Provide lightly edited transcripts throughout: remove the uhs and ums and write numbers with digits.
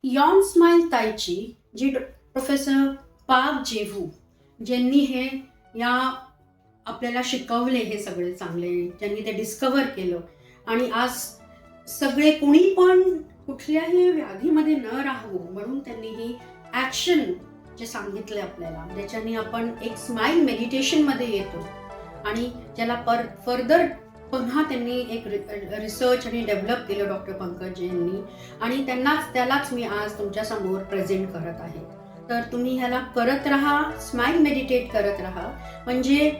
Yon smile ताईची जी professor पाक जेवू ज्यांनी हे या आपल्याला शिकवले, हे सगळे चांगले ज्यांनी ते डिस्कवर केलं आणि आज सगळे कुणी पण कुठल्याही व्याधीमध्ये न राहावं म्हणून त्यांनी ही ॲक्शन जे सांगितले आपल्याला, ज्याच्याने आपण एक स्माइल मेडिटेशनमध्ये येतो आणि ज्याला फर्दर पुन्हा त्यांनी एक रिसर्च आणि डेव्हलप केलं डॉक्टर पंकज यांनी, आणि त्यालाच मी आज तुमच्या समोर प्रेझेंट करत आहे. तर तुम्ही ह्याला करत राहा, स्माइल मेडिटेट करत राहा, म्हणजे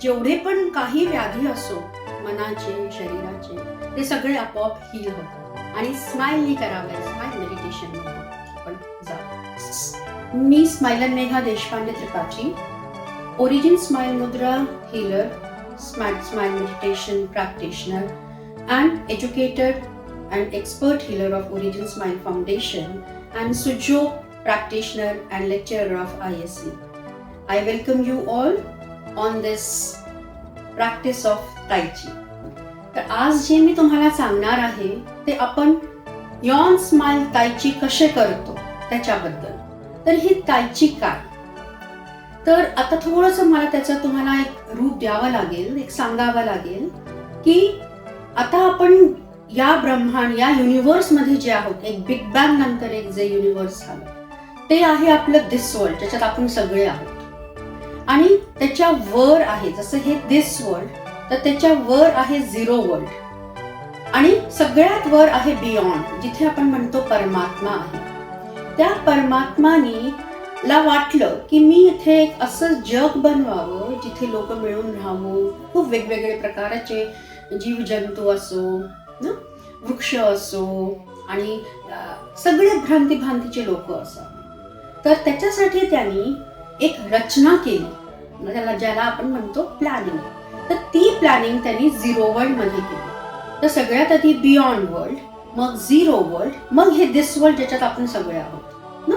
जेवढे पण काही व्याधी असो मनाचे शरीराचे ते सगळे आपोआप हील होतात. आणि स्माइलनी करावं, स्माइल मेडिटेशन आपण जाऊ. मी स्माइलन मेघा देशपांडे त्रिपाठी, ओरिजिन स्माइल मुद्रा healer, smile meditation practitioner and educator and expert healer of Origin Smile Foundation and Sujyo practitioner and lecturer of ISC. I welcome you all on this practice of Tai Chi. तर आज जे मी तुम्हाला सांगणार आहे ते आपण Yon smile Tai Chi कसे करतो त्याच्याबद्दल. तर ही Tai Chi काय? तर आता थोडंसं मला त्याचं तुम्हाला एक रूप द्यावं लागेल, एक सांगावं लागेल की आता आपण या ब्रह्मांड, या युनिव्हर्समध्ये जे आहोत, एक बिग बँग नंतर एक जे युनिव्हर्स झालं ते आहे आपलं दिस वर्ल्ड, ज्याच्यात आपण सगळे आहोत. आणि त्याच्या वर आहे, जसं हे दिस वर्ल्ड, तर त्याच्या वर आहे झिरो वर्ल्ड, आणि सगळ्यात वर आहे बियॉन्ड, जिथे आपण म्हणतो परमात्मा आहे. त्या परमात्माने ला वाटलं की मी इथे एक असं जग बनवावं जिथे लोक मिळून राहावं, खूप वेगवेगळे प्रकारचे जीवजंतू असो ना, वृक्ष असो, आणि सगळे भ्रांतीचे लोक असावे. तर त्याच्यासाठी त्यांनी एक रचना केली, ज्याला आपण म्हणतो प्लॅनिंग. तर ती प्लॅनिंग त्यांनी झिरो वर्ल्ड मध्ये केली. तर सगळ्यात आधी बियॉन्ड वर्ल्ड, मग झिरो वर्ल्ड, मग हे दिस वर्ल्ड ज्याच्यात आपण सगळे आहोत ना.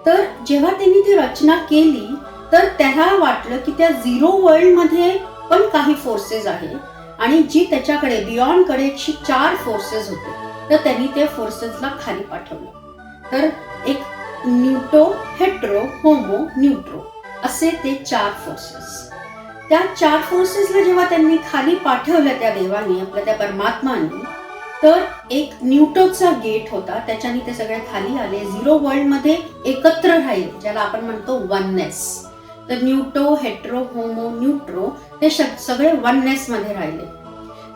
तर जेव्हा त्यांनी ती रचना केली तर त्याला वाटलं की त्या झिरो वर्ल्ड मध्ये पण काही फोर्सेस आहे, आणि जी त्याच्याकडे बियॉन्ड कडे 4 फोर्सेस होते, तर त्यांनी ते फोर्सेसला खाली पाठवलं. तर एक न्यूटो, हेट्रो, होमो, न्यूट्रो असे ते 4 फोर्सेस. त्या 4 फोर्सेसला जेव्हा त्यांनी खाली पाठवलं त्या देवाने, आपल्या त्या परमात्माने, तर एक न्यूटोचा गेट होता, त्याच्याने ते सगळे खाली आले, झिरो वर्ल्ड मध्ये एकत्र राहिले, ज्याला आपण म्हणतो वननेस. तर न्यूटो, हेट्रो, होमो, न्यूट्रो ते सगळे वननेस मध्ये राहिले.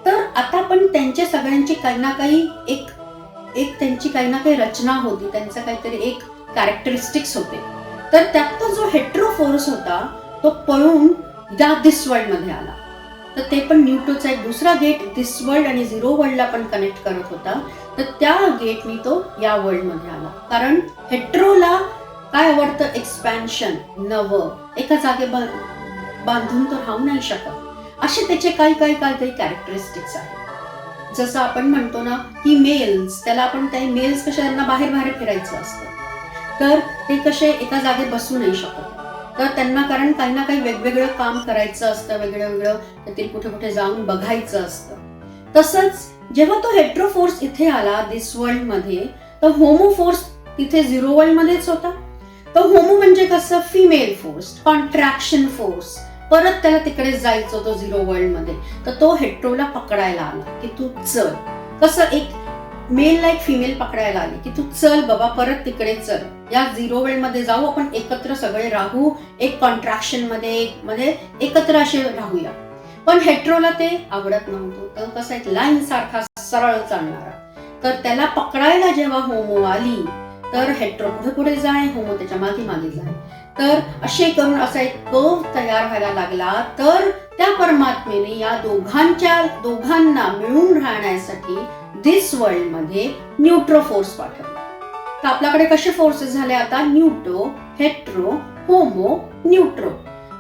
तर आता पण त्यांच्या सगळ्यांची काही ना काही एक त्यांची काही ना काही रचना होती, त्यांचं काहीतरी एक कॅरेक्टरिस्टिक्स होते. तर त्यात तो जो हेट्रो फोर्स होता तो पळून या दिस वर्ल्ड मध्ये आला. तर ते पण न्यूटोचा एक दुसरा गेट दिस वर्ल्ड आणि झिरो वर्ल्डला पण कनेक्ट करत होता. तर त्या गेटनी तो या वर्ल्ड मध्ये आला, कारण हेट्रोला काय आवडतं, एक्सपॅन्शन, नवं, एका जागे बांधून तो राहू नाही शकत, असे त्याचे काही कॅरेक्टरिस्टिक्स आहेत. जसं आपण म्हणतो ना की मेल्स, त्याला आपण काही मेल्स कसे त्यांना बाहेर फिरायचं असतं, तर ते कसे एका जागे बसू नाही शकत. तर त्यांना कारण काही ना काही वेगवेगळं काम करायचं असतं, वेगळं ते कुठे जाऊन बघायचं असतं. तसंच जेव्हा तो हेट्रो फोर्स इथे आला दिस वर्ल्ड मध्ये, तर होमो फोर्स तिथे झिरो वर्ल्ड मध्येच होता. तर होमो म्हणजे कसं, फिमेल फोर्स, कॉन्ट्रॅक्शन फोर्स, परत त्याला तिकडे जायचं होतं झिरो वर्ल्ड मध्ये. तर तो हेट्रोला पकडायला आला की तू चल, कसं एक मेलला एक फिमेल पकडायला आली की तू चल बाबा, परत तिकडे चल, या झिरो वर्ल्ड मध्ये जाऊ, आपण एकत्र सगळे राहू, एक कॉन्ट्रॅक्शन मध्ये एकत्र असे राहूया. पण हेट्रोला ते आवडत नव्हतं. तर कसं एक लाईन सारखा सरळ चालणारा. तर त्याला पकडायला जेव्हा होमो आली तर हेट्रो पुढे जाय, होमो त्याच्या मागे जाय. तर असे करून असा एक कर्व तयार व्हायला लागला. तर त्या परमात्मेने या दोघांना मिळून राहण्यासाठी दिस वर्ल्ड मध्ये न्यूट्रो फोर्स पाठवला. तर आपल्याकडे कसे फोर्सेस झाले आता, न्यूटो, हेट्रो, होमो, न्यूट्रो.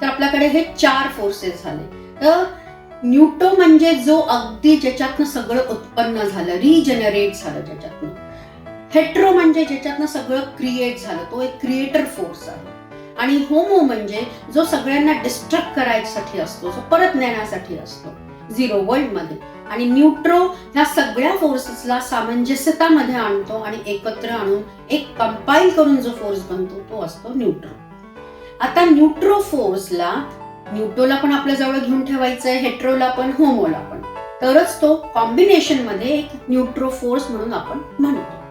तर आपल्याकडे हे 4 फोर्सेस झाले. तर न्यूटो म्हणजे जो अगदी ज्याच्यातनं सगळं उत्पन्न झालं, रिजनरेट झालं ज्याच्यातनं. हेट्रो म्हणजे ज्याच्यातनं सगळं क्रिएट झालं, तो एक क्रिएटर फोर्स आहे. आणि होमो म्हणजे जो सगळ्यांना डिस्ट्रक्ट करायसाठी असतो, जो परत नेण्यासाठी असतो. झिरो वर्ल्डमध्ये. आणि न्यूट्रो ह्या सगळ्या फोर्सेसला सामंजस्यतामध्ये आणतो आणि एकत्र आणून एक कंपाईल करून जो फोर्स बनतो तो असतो न्यूट्रो. आता न्यूट्रो फोर्सला न्यूट्रोला पण आपल्या जवळ घेऊन ठेवायचंय, हेट्रोला पण, होमोला पण, तरच तो कॉम्बिनेशन मध्ये एक न्यूट्रो फोर्स म्हणून आपण म्हणतो.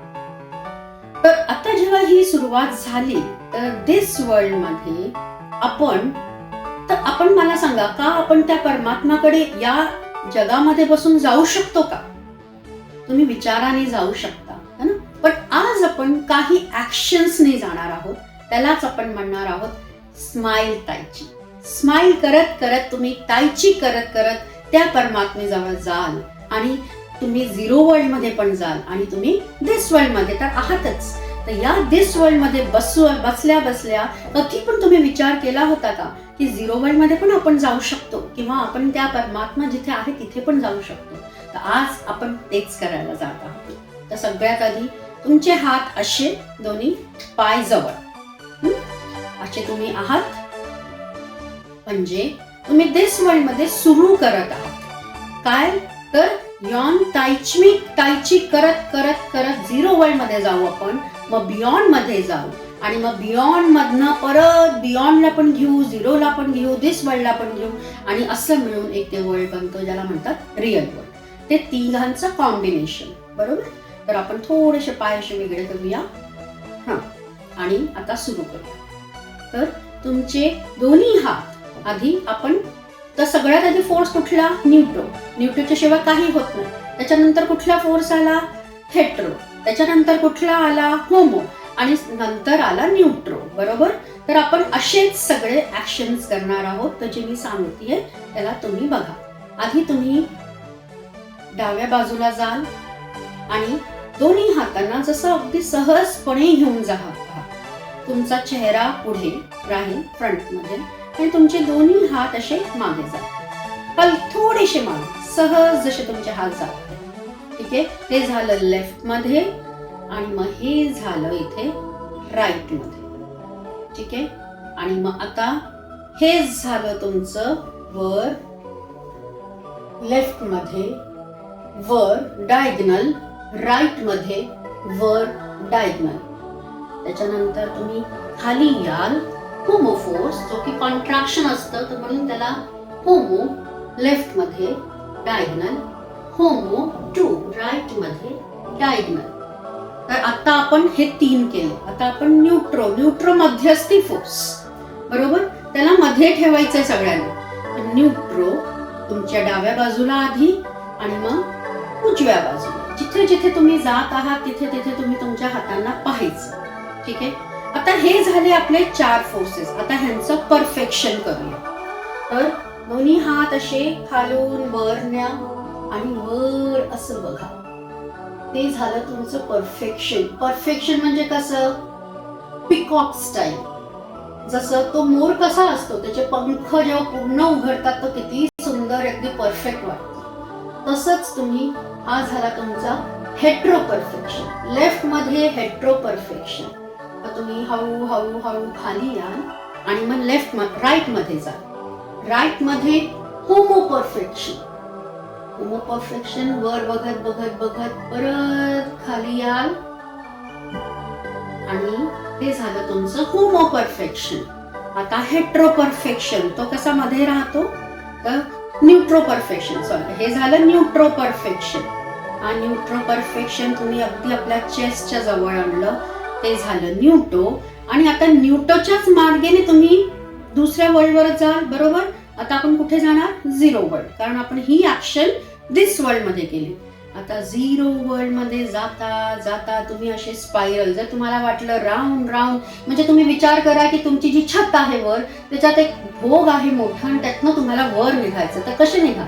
तर आता जेव्हा ही सुरुवात झाली तर दिस वर्ल्ड मध्ये आपण मला सांगा का आपण त्या परमात्माकडे या जगामध्ये बसून जाऊ शकतो का? तुम्ही विचाराने जाऊ शकता है ना. पण आज आपण काही ऍक्शन्सने जाणार आहोत, त्यालाच आपण म्हणणार आहोत स्माइल ताईची. स्माइल करत करत तुम्ही ताईची करत करत त्या परमात्मेजवळ जाल आणि तुम्ही झिरो वर्ल्ड मध्ये पण जाल आणि तुम्ही दिस वर्ल्ड मध्ये तर आहातच. तर या दिस वर्ल्ड मध्ये बसल्या बसल्या कधी पण तुम्ही विचार केला होता का की झिरो वर्ल्ड मध्ये पण आपण जाऊ शकतो किंवा आपण त्या परमात्मा जिथे आहे तिथे पण जाऊ शकतो? तर आज आपण तेच करायला जात आहोत. तर सगळ्यात आधी तुमचे हात असे दोन्ही पाय जवळ असे तुम्ही आहात, म्हणजे तुम्ही दिस वर्ल्ड मध्ये सुरू करत आहात. काय तर यॉन ताईची करत करत करत झिरो वर्ल्ड मध्ये जाऊ आपण, मग बियॉन्ड मध्ये जाऊ आणि मग बियॉन्ड मधनं परत बियॉन्डला पण घेऊ, झिरोला पण घेऊ, दिस वर्ल्डला पण घेऊ आणि असं मिळून एक ते वर्ल्ड बनतो ज्याला म्हणतात रिअल वर्ल्ड. ते तिघांचं कॉम्बिनेशन. बरोबर. तर आपण थोडेसे पाय असे वेगळे करूया आणि आता सुरू करूया. तर तुमचे दोन्ही हात आधी आपण, तर सगळ्यात आधी फोर्स कुठला? न्यूट्रोच्या शिवाय काही होत नाही. त्याच्यानंतर कुठला फोर्स आला? हेट्रो. त्याच्यानंतर कुठला आला? होमो. आणि नंतर आला न्यूट्रो. बरोबर. तर आपण असेच सगळे ऍक्शन्स करणार आहोत. तर जे मी सांगतेय त्याला तुम्ही बघा. आधी तुम्ही डाव्या बाजूला जाल आणि दोन्ही हातांना जसं अगदी सहजपणे घेऊन जा. तुमचा चेहरा पुढे राहील फ्रंटमध्ये आणि तुमचे दोन्ही हात असे मागे जातील, थोडेसे मागे, सहज जसे तुमचे हात जातात. ठीक आहे. हे झालं लेफ्ट मध्ये आणि मग हे झालं इथे राईट मध्ये. ठीक आहे. आणि मग आता हे झालं तुमचं वर लेफ्ट मध्ये, वर डायगनल, राईट मध्ये वर डायगनल. त्याच्यानंतर तुम्ही खाली याल, होमो फोर्स जो की कॉन्ट्रॅक्शन असतं, तर म्हणून त्याला होमो लेफ्ट मध्ये डायगनल, होमो टू राईट मध्ये डायगनल. तर आता आपण हे 3 केले. आता आपण न्यूट्रो मध्यस्थी फोर्स. बरोबर. त्याला मध्ये ठेवायचंय सगळ्यांना. न्यूट्रो तुमच्या डाव्या बाजूला आधी आणि मग उजव्या बाजूला. जिथे जिथे तुम्ही जात आहात तिथे तिथे तुम्ही तुमच्या हातांना पाहायचं. ठीक आहे. आता हे झाले आपले 4 फोर्सेस. आता ह्यांचं परफेक्शन करूया. तर दोन्ही हात असे खालून वर न्या आणि वर असं बघा. ते झालं तुमचं परफेक्शन. परफेक्शन म्हणजे कसं? Peacock style. जसं तो मोर कसा असतो, त्याचे पंख जेव्हा पूर्ण उघडतात तो किती सुंदर, अगदी परफेक्ट वाटतो. तसंच तुम्ही, हा झाला तुमचा हेट्रो परफेक्शन. लेफ्ट मध्ये हेट्रो परफेक्शन. तर तुम्ही हळू हळू हळू खाली याल आणि मग राईट मध्ये जा. राईट मध्ये होमो परफेक्शन. होमो परफेक्शन वर बघत बघत बघत परत खाली याल आणि हे झालं तुमचं होमो परफेक्शन. आता हेट्रो परफेक्शन, तो कसा मध्ये राहतो? तर न्यूट्रो परफेक्शन. सॉरी, हे झालं न्यूट्रो परफेक्शन. हा न्यूट्रो परफेक्शन तुम्ही अगदी आपल्या चेस्टच्या जवळ आणलं, ते झालं न्यूट्रो. आणि आता न्यूट्रोच्याच मार्गाने तुम्ही दुसऱ्या वर्ल्डवर जाल. बरोबर. आता आपण कुठे जाणार? Zero world. कारण आपण ही ऍक्शन दिस वर्ल्ड मध्ये केली. आता झिरो वर्ल्ड मध्ये जाता जाता तुम्ही असे स्पायरल, जर तुम्हाला वाटलं राऊंड राऊंड, म्हणजे तुम्ही विचार करा की तुमची जी छत आहे वर, त्याच्यात एक भोग आहे मोठा आणि त्यातनं तुम्हाला वर निघायचं. तर कसे निघा?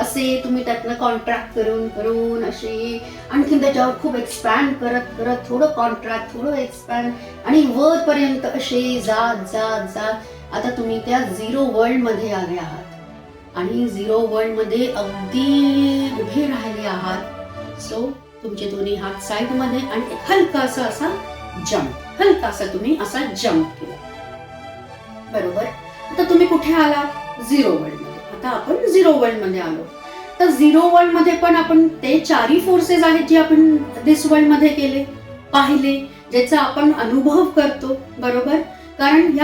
असे तुम्ही त्यातनं कॉन्ट्रॅक्ट करून करून असे आणखीन त्याच्यावर खूप एक्सपॅन्ड करत करत थोडं कॉन्ट्रॅक्ट, थोडं एक्सपॅन्ड आणि वरपर्यंत असे जात जात जात आता तुम्ही त्या झिरो वर्ल्ड मध्ये आले आहात. आणि झिरो वर्ल्ड मध्ये अगदी उभे राहिले आहात. सो तुमचे दोन्ही हात साइड मध्ये आणि हलकासा असा जम्प, हलकासा तुम्ही असा जम्प केला. बरोबर. आता तुम्ही कुठे आलात? झिरो वर्ल्ड मध्ये. आता आपण झिरो वर्ल्ड मध्ये आलो. तर झिरो वर्ल्ड मध्ये पण आपण ते चारही फोर्सेस आहेत जे आपण दिस वर्ल्ड मध्ये केले, पाहिले, ज्याचा आपण अनुभव करतो, बरोबर. कारण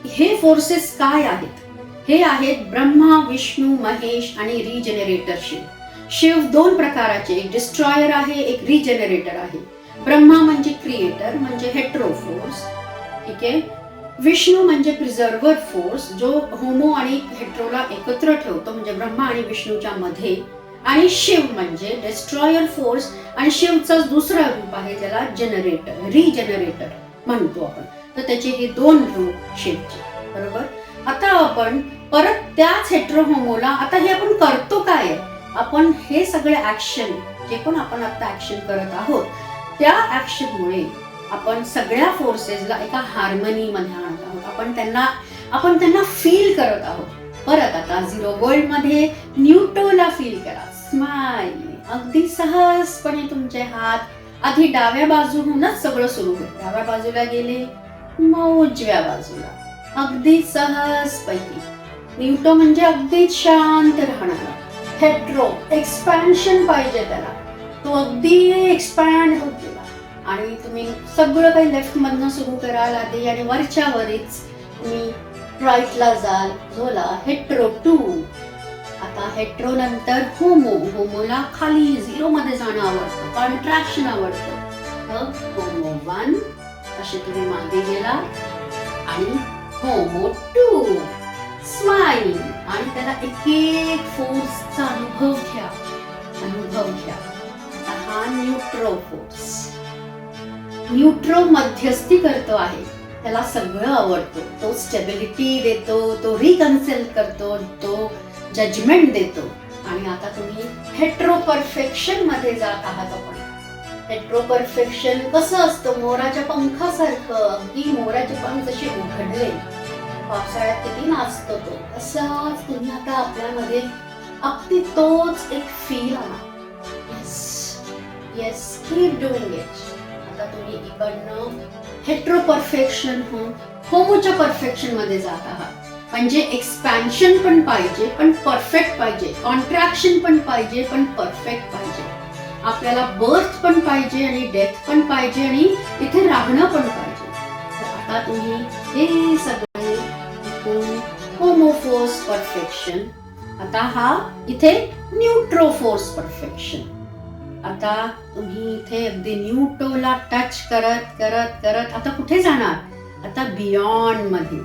हे फोर्सेस काय आहेत? हे आहेत ब्रह्मा, विष्णू, महेश आणि रिजनरेटर शिव. शिव दोन प्रकाराचे, एक डिस्ट्रॉयर आहे, एक रिजनरेटर आहे. ब्रह्मा म्हणजे क्रिएटर, म्हणजे हेट्रो फोर्स, ठीक आहे. विष्णू म्हणजे प्रिझर्वर फोर्स, जो होमो आणि हेट्रोला एकत्र ठेवतो, म्हणजे ब्रह्मा आणि विष्णूच्या मध्ये. आणि शिव म्हणजे डिस्ट्रॉयर फोर्स, आणि शिवचा दुसरा रूप आहे ज्याला जनरेटर, रिजनरेटर म्हणतो आपण. तर त्याचे हे दोन रूप शिवचे, बरोबर. आता आपण परत त्याच हेट्रो होमोला, आता हे आपण करतो काय? आपण हे सगळे ऍक्शन, जे पण आपण आता ऍक्शन करत आहोत, त्या ऍक्शनमुळे आपण सगळ्या फोर्सेसला एका हार्मनी मध्ये आणत आहोत. आपण त्यांना फील करत आहोत. परत आता झिरो वर्ल्ड मध्ये न्यूटोला फील करा, स्माइल. अगदी सहजपणे तुमचे हात आधी डाव्या बाजूहूनच सगळं सुरू होईल. डाव्या बाजूला गेले, मग उजव्या बाजूला, अगदी सहजपैकी. न्यूटो म्हणजे अगदी शांत राहणारा. हेट्रो एक्सपॅन्शन पाहिजे त्याला, तो अगदी एक्सपॅन्ड होत गेला. आणि तुम्ही सगळं काही लेफ्ट मधनं सुरू कराल आधी, आणि वरच्या वरच तुम्ही राईटला जाल, झोला हेट्रो 2. आता हेट्रो नंतर होमो. होमोला खाली झिरो मध्ये जाणं आवडतं, कॉन्ट्रॅक्शन आवडतं. तर होमो 1 असे तुम्ही मागे गेला, आणि होमो 2 स्माइल. आणि त्याला एक एक फोर्सचा अनुभव घ्या. हा न्यूट्रो फोर्स. न्यूट्रो मध्यस्थी करतो आहे, त्याला सगळं आवडतो. तो स्टेबिलिटी देतो, तो रिकन्सिल करतो, तो जजमेंट देतो. आणि आता तुम्ही हेट्रो परफेक्शन मध्ये जात आहात. आपण हेट्रो परफेक्शन कसं असतं? मोराच्या पंखासारखं. अगदी मोराचे पंख जसे उघडले, पावसाळ्यात किती नाचतो तो, असाच तुम्ही आता आपल्यामध्ये अगदी तोच एक फील आणा. Yes, keep doing it. आता तुम्ही इकडनं हेट्रो परफेक्शन होमोच्या परफेक्शन मध्ये जात आहात. म्हणजे एक्सपॅन्शन पण पाहिजे, पण परफेक्ट पाहिजे. कॉन्ट्रॅक्शन पण पाहिजे, पण परफेक्ट पाहिजे. आपल्याला बर्थ पण पाहिजे, आणि डेथ पण पाहिजे, आणि इथे राहणं पण पाहिजे. तर आता तुम्ही हे सगळे होमो फोर्स परफेक्शन. आता हा इथे न्यूट्रो फोर्स परफेक्शन. आता तुम्ही इथे अगदी न्यूट्रोला टच करत करत करत आता कुठे जाणार? आता बियॉन्ड मध्ये.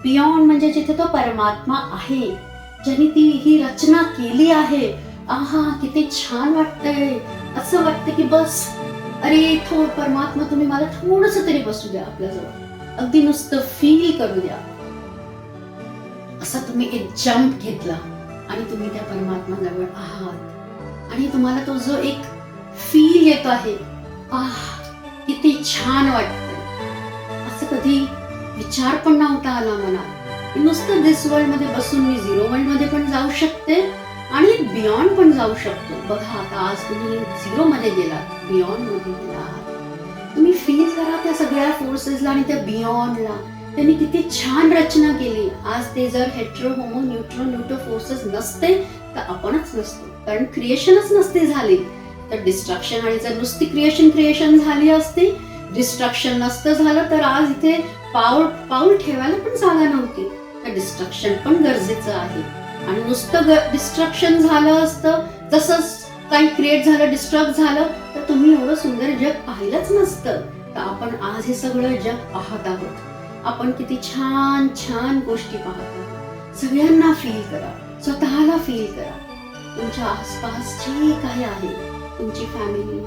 बियॉन्ड म्हणजे जिथे तो परमात्मा आहे, ज्याने ती ही रचना केली आहे. आहा, किती छान वाटतंय. असं वाटतं की बस, अरे थोड परमात्मा, तुम्ही मला थोडंसं तरी बसू द्या आपल्याजवळ, अगदी नुसतं फील करू द्या. असा तुम्ही एक जंप घेतला आणि तुम्ही त्या परमात्मा जवळ आहात. आणि तुम्हाला तो जो एक फील येतो आहे, किती छान वाटतंय. असं कधी विचार पण नव्हता आला मनात. नुसतं दिस वर्ल्ड मध्ये बसून मी झिरो वर्ल्ड मध्ये पण जाऊ शकते, आणि बियॉन्ड पण जाऊ शकतो. बघा, आता आज तुम्ही झिरो मध्ये गेलात, बियॉन्ड मध्ये गेलात. तुम्ही फील करा त्या सगळ्या फोर्सेसला आणि त्या बियॉन्डला. त्यांनी किती छान रचना केली. आज ते जर हेट्रो होमो न्यूट्रो फोर्सेस नसते तर आपणच नसतो. कारण क्रिएशनच नसते झाली तर डिस्ट्रक्शन, आणि जर नुसती क्रिएशन झाली असती, डिस्ट्रक्शन नसतं झालं तर आज इथे पाऊल ठेवायला पण जागा नव्हती. तर डिस्ट्रक्शन पण गरजेचं आहे. आणि नुसतं डिस्ट्रक्शन झालं असतं, जसं काही क्रिएट झालं, डिस्ट्रक्ट झालं, तर तुम्ही एवढं सुंदर जग पाहिलंच नसतं. तर आपण आज हे सगळं जग पाहत आहोत. आपण किती छान छान गोष्टी पाहत आहोत. सगळ्यांना फील करा, स्वतःला फील करा. तुमच्या आसपास जे काही आहे, तुमची फॅमिली,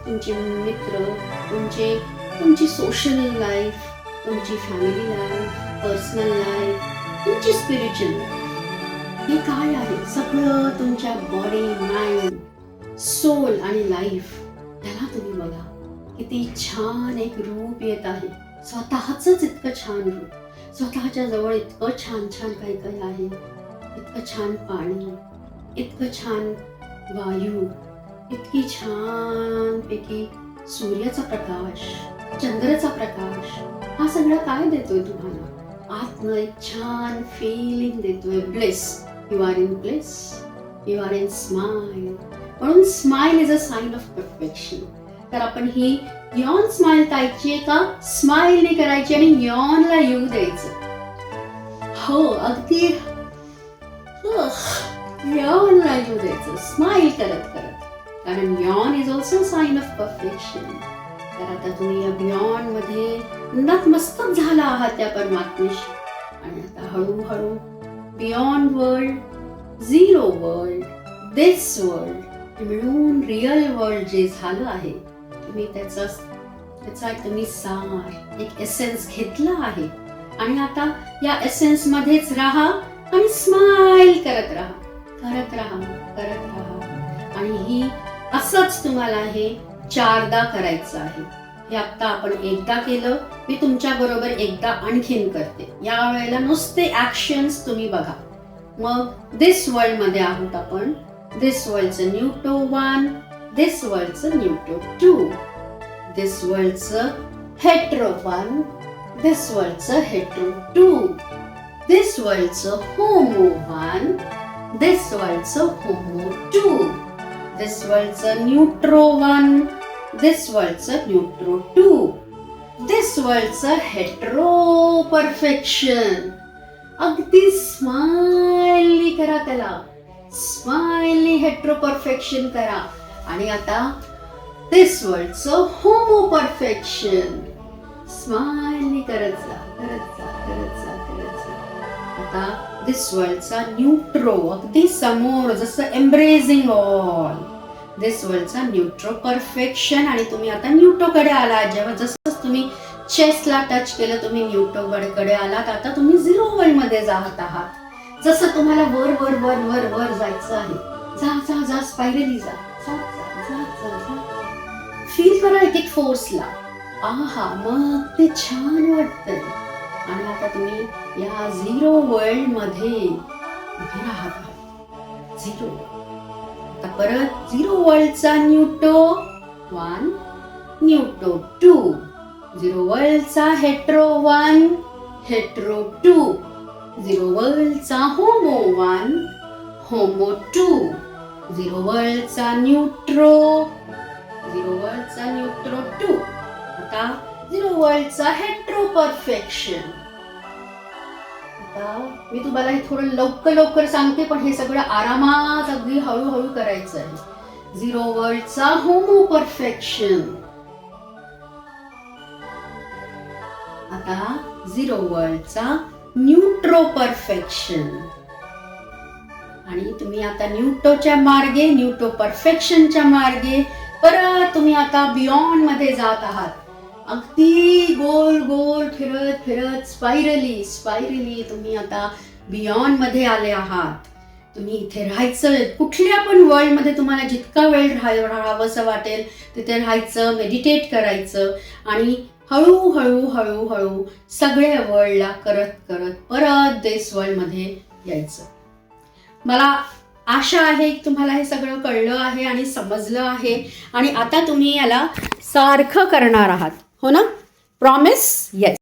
तुमचे मित्र, तुमची सोशल लाईफ, तुमची फॅमिली लाईफ, पर्सनल लाईफ, तुमची स्पिरिच्युअल लाईफ, हे काय आहे सगळं तुमच्या बॉडी, माइंड, सोल आणि लाईफ, त्याला तुम्ही बघा. किती छान एक रूप येत आहे. स्वतःच इतकं छान रूप, स्वतःच्या जवळ इतकं छान छान काही काही आहे. इतकं छान पाणी, इतकं छान वायू, इतकी छान पैकी सूर्याचा प्रकाश, चंद्राचा प्रकाश. हा सगळं काय देतोय तुम्हाला? आतनं एक छान फिलिंग देतोय. Bliss, you are in bliss. You are in smile. म्हणून smile is a sign of perfection. तर आपण ही यॉन स्माइल टाईपची का स्माइलने करायची आणि यॉनला येऊ द्यायचं. हो अगदी यॉनला येऊ द्यायचं स्माइल करत करत, कारण यॉन is also sign of perfection. तर आता तुम्ही या यॉन मध्ये नतमस्तक झाला आहात त्या परमात्मेशी. आणि आता हळूहळू बियॉन्ड वर्ल्ड, झिरो वर्ल्ड, दिस वर्ल्ड मिळून रिअल वर्ल्ड जे झालं आहे, तुम्ही त्याचा तुम्ही सार एक एसेन्स घेतला आहे. आणि आता या एसेन्स मध्येच राहा आणि स्माइल करत राहा, करत राहा, करत राहा. आणि ही असंच तुम्हाला हे 4दा करायचं आहे. हे आता आपण एकदा केलं, मी तुमच्या बरोबर एकदा आणखीन करते. या वेळेला नुसते ऍक्शन्स तुम्ही बघा. मग दिस वर्ल्ड मध्ये आहोत आपण. दिस वर्ल्डचं न्यूटो 1, दिस वर्ल्डचं न्यूटो 2, दिस वर्ल्डचं हेट्रो 1, दिस वर्ल्डचं हेट्रो 2, दिस वर्ल्डचं होमो 1, दिस वर्ल्डचं होमो 2, दिस वर्ल्डचं न्यूट्रो 1, दिस वर्ल्डचं न्यूट्रो 2, दिस वर्ल्डचं हेट्रो परफेक्शन. अगदी स्माइलली करा त्याला, स्माइलली हेट्रो परफेक्शन करा. आणि आता दिस वर्ल्डचं होमो परफेक्शन स्माइलली करत जा, करत जा, करत जा, करत जा. आता दिस वर्ल्डचा न्यूट्रो अगदी समोर, जसं एम्ब्रेसिंग ऑल. दिस वर्ल्डचा न्यूट्रो परफेक्शन. आणि तुम्ही आता न्यूटोकडे आलात. जेव्हा जसं तुम्ही चेस्टला टच केलं, तुम्ही न्यूटोकडे आलात. आता तुम्ही झिरो वर्ल्ड मध्ये जात आहात. जसं तुम्हाला वर वर वर वर वर जायचं आहे. जा जा जा स्पायरली जा, जा जा जा जा. फील करा एक एक फोर्सला. आहा, मग ते छान वाटतंय. आणि आता तुम्ही या झिरो वर्ल्ड मध्ये उभे राहत. झिरो. आता परत झिरो वर्ल्डचा न्यूटो 1, न्यूटो 2, झिरो वर्ल्डचा हेट्रो 1, हेट्रो 2, झिरो वर्ल्डचा होमो 1, होमो 2, झिरो वर्ल्डचा न्यूट्रो, झिरो वर्ल्डचा न्यूट्रो 2. आता झिरो वर्ल्डचा हेट्रो परफेक्शन. आता मी तुम्हाला हे थोडं लवकर सांगते, पण हे सगळं आरामात अगदी हळूहळू करायचं आहे. झिरो वर्ल्डचा होमो परफेक्शन. आता झिरो वर्ल्डचा न्यूट्रो परफेक्शन. आणि तुम्ही आता न्यूटोच्या मार्गे, न्यूटो परफेक्शनच्या मार्गे परत तुम्ही आता बियॉन्ड मध्ये जात आहात. अगदी गोल गोल फिरत फिरत स्पायरली तुम्ही आता बियॉन्ड मध्ये आले आहात. तुम्ही इथे राहायचं. कुठल्या पण वर्ल्ड मध्ये तुम्हाला जितका वेळ राहावंसं वाटेल तिथे राहायचं, मेडिटेट करायचं. आणि हळूहळू हळूहळू सगळ्या वर्ल्डला करत करत परत दिस वर्ल्ड मध्ये यायचं. मला आशा आहे की तुम्हाला हे सगळं कळलं आहे आणि समजलं आहे. आणि आता तुम्ही याला सारखं करणार आहात, हो ना? प्रॉमिस? येस.